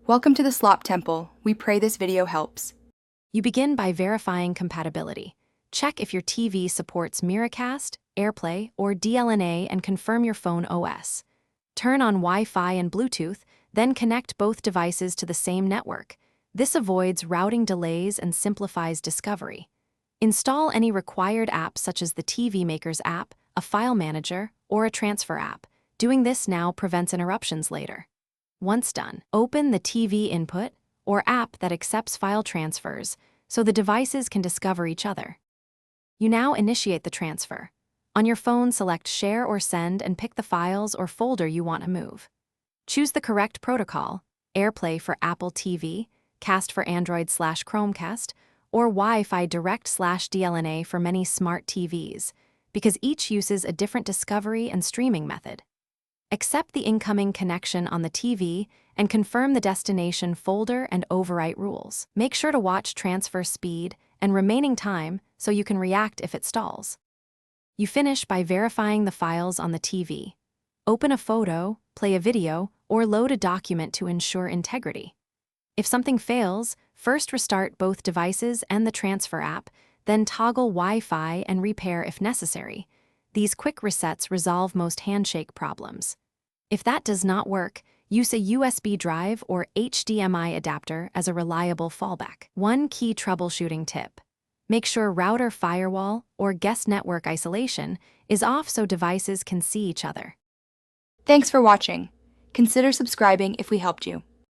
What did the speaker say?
Welcome to the Slop Temple. We pray this video helps. You begin by verifying compatibility. Check if your TV supports Miracast, AirPlay, or DLNA and confirm your phone OS. Turn on Wi-Fi and Bluetooth, then connect both devices to the same network. This avoids routing delays and simplifies discovery. Install any required apps such as the TV Maker's app, a file manager, or a transfer app. Doing this now prevents interruptions later. Once done, open the TV input or app that accepts file transfers so the devices can discover each other. You now initiate the transfer. On your phone, select Share or Send and pick the files or folder you want to move. Choose the correct protocol, AirPlay for Apple TV, Cast for Android/Chromecast, or Wi-Fi Direct/DLNA for many smart TVs, because each uses a different discovery and streaming method. Accept the incoming connection on the TV and confirm the destination folder and overwrite rules. Make sure to watch transfer speed and remaining time so you can react if it stalls. You finish by verifying the files on the TV. Open a photo, play a video, or load a document to ensure integrity. If something fails, first restart both devices and the transfer app, then toggle Wi-Fi and repair if necessary. These quick resets resolve most handshake problems. If that does not work, use a USB drive or HDMI adapter as a reliable fallback. One key troubleshooting tip: make sure router firewall or guest network isolation is off so devices can see each other. Thanks for watching. Consider subscribing if we helped you.